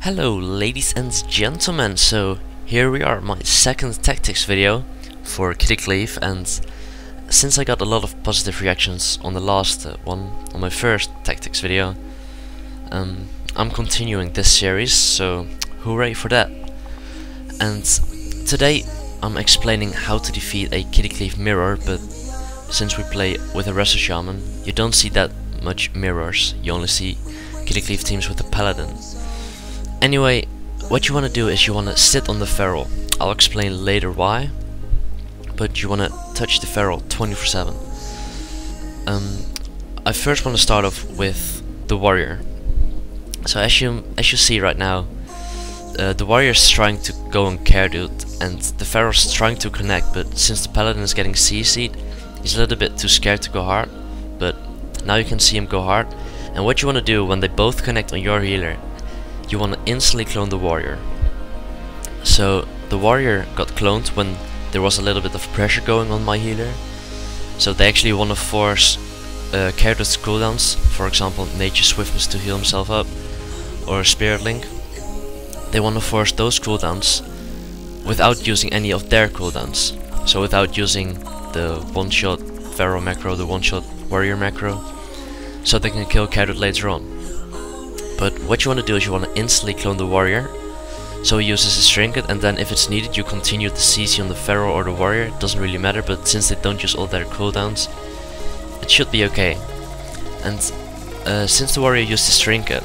Hello ladies and gentlemen, so here we are, my second tactics video for Kittycleave, and since I got a lot of positive reactions on the last one, on my first tactics video, I'm continuing this series, so hooray for that. And today I'm explaining how to defeat a Kittycleave mirror, but since we play with a Resto Shaman, you don't see that much mirrors, you only see Kittycleave teams with the Paladin. Anyway, what you want to do is you want to sit on the feral. I'll explain later why, but you want to touch the feral 24/7. I first want to start off with the warrior. So as you see right now, the warrior is trying to go on care dude, and the feral is trying to connect, but since the paladin is getting CC'd, he's a little bit too scared to go hard. But now you can see him go hard, and what you want to do when they both connect on your healer, you want to instantly clone the warrior. So the warrior got cloned when there was a little bit of pressure going on my healer. So they actually want to force Carrot's cooldowns, for example Nature Swiftness to heal himself up, or Spirit Link. They want to force those cooldowns without using any of their cooldowns. So without using the one-shot Pharaoh macro, the one-shot warrior macro, so they can kill Carrot later on. But what you want to do is you want to instantly clone the warrior, so he uses his trinket, and then if it's needed you continue the CC on the Pharaoh or the warrior, it doesn't really matter, but since they don't use all their cooldowns, it should be okay. And since the warrior used his trinket,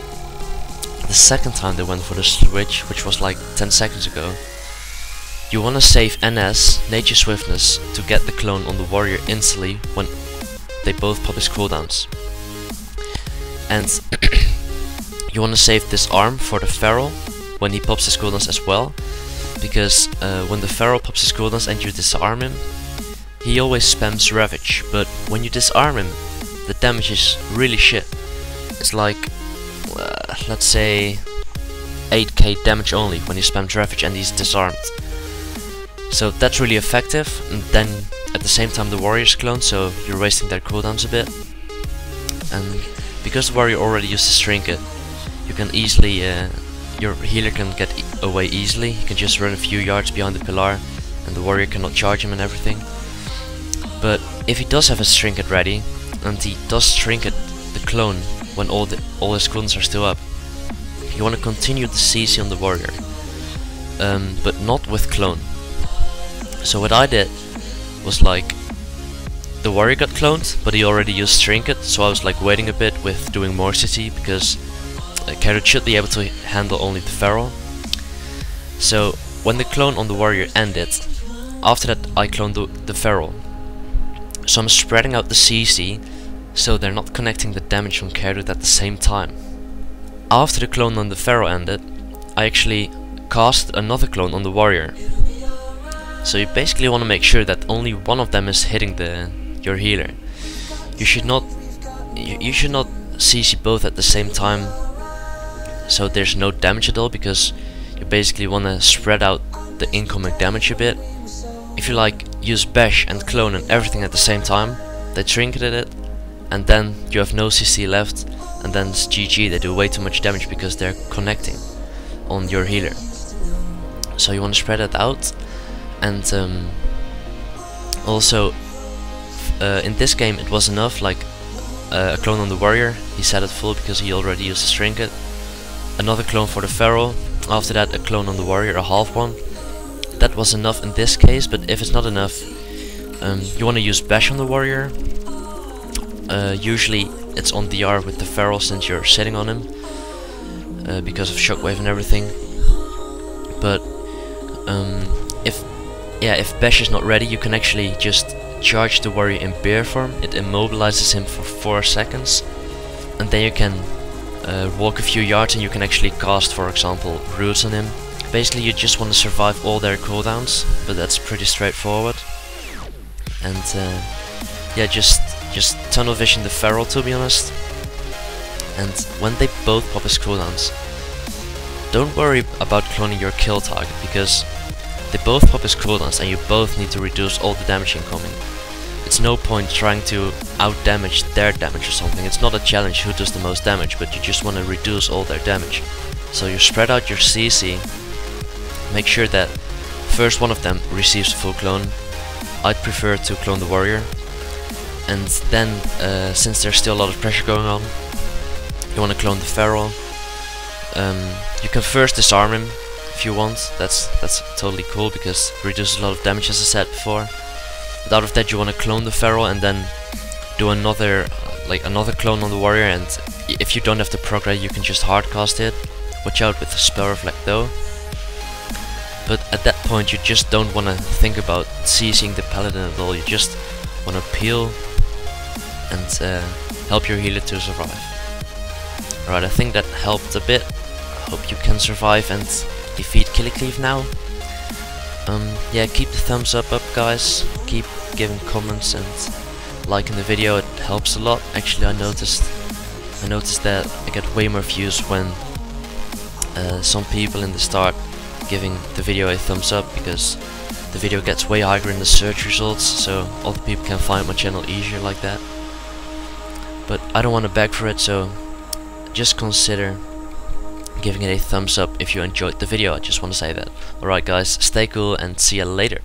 the second time they went for the switch, which was like 10 seconds ago, you want to save NS, Nature Swiftness, to get the clone on the warrior instantly when they both pop his cooldowns. And you want to save this arm for the feral when he pops his cooldowns as well, because when the feral pops his cooldowns and you disarm him, he always spams Ravage, but when you disarm him, the damage is really shit. It's like, let's say 8k damage only when he spams Ravage and he's disarmed. So that's really effective, and then at the same time the warrior's cloned, so you're wasting their cooldowns a bit. And because the warrior already used his trinket, you can easily, your healer can get away easily. He can just run a few yards behind the pillar and the warrior cannot charge him and everything. But if he does have his trinket ready, and he does trinket the clone when all his clones are still up, you want to continue the CC on the warrior, but not with clone. So what I did was, like, the warrior got cloned, but he already used trinket, so I was like waiting a bit with doing more CC, because Carrot should be able to handle only the feral. So when the clone on the warrior ended, after that I cloned the feral. So I'm spreading out the CC, so they're not connecting the damage from Carrot at the same time. After the clone on the feral ended, I actually cast another clone on the warrior. So you basically want to make sure that only one of them is hitting your healer. You should not CC both at the same time, so there's no damage at all, because you basically want to spread out the incoming damage a bit. If you like use bash and clone and everything at the same time, they trinketed it, and then you have no CC left, and then it's GG. They do way too much damage because they're connecting on your healer. So you want to spread it out. And also in this game it was enough, like a clone on the warrior, he set it full because he already used his trinket. Another clone for the feral, after that a clone on the warrior, a half one. That was enough in this case, but if it's not enough, you want to use bash on the warrior. Usually it's on DR with the feral since you're sitting on him, because of shockwave and everything. But if bash is not ready, you can actually just charge the warrior in bear form. It immobilizes him for 4 seconds, and then you can walk a few yards and you can actually cast, for example, roots on him. Basically you just want to survive all their cooldowns, but that's pretty straightforward. And yeah, just tunnel vision the feral, to be honest. And when they both pop his cooldowns, don't worry about cloning your kill target, because they both pop his cooldowns and you both need to reduce all the damage incoming. It's no point trying to out-damage their damage or something. It's not a challenge who does the most damage, but you just want to reduce all their damage. So you spread out your CC, make sure that first one of them receives a full clone. I'd prefer to clone the warrior, and then since there's still a lot of pressure going on, you want to clone the feral. You can first disarm him if you want. That's totally cool because it reduces a lot of damage, as I said before. But out of that, you want to clone the feral and then do another clone on the warrior. And if you don't have the progress, you can just hardcast it. Watch out with the spell reflect though. But at that point, you just don't want to think about CCing the paladin at all. You just want to peel and help your healer to survive. Alright, I think that helped a bit. I hope you can survive and defeat Kittycleave now. Yeah, keep the thumbs up guys. Keep giving comments and liking the video. It helps a lot. Actually, I noticed that I get way more views when some people in the start giving the video a thumbs up, because the video gets way higher in the search results, so other people can find my channel easier like that. But I don't want to beg for it, so just consider giving it a thumbs up if you enjoyed the video. I just want to say that. Alright guys, stay cool and see you later.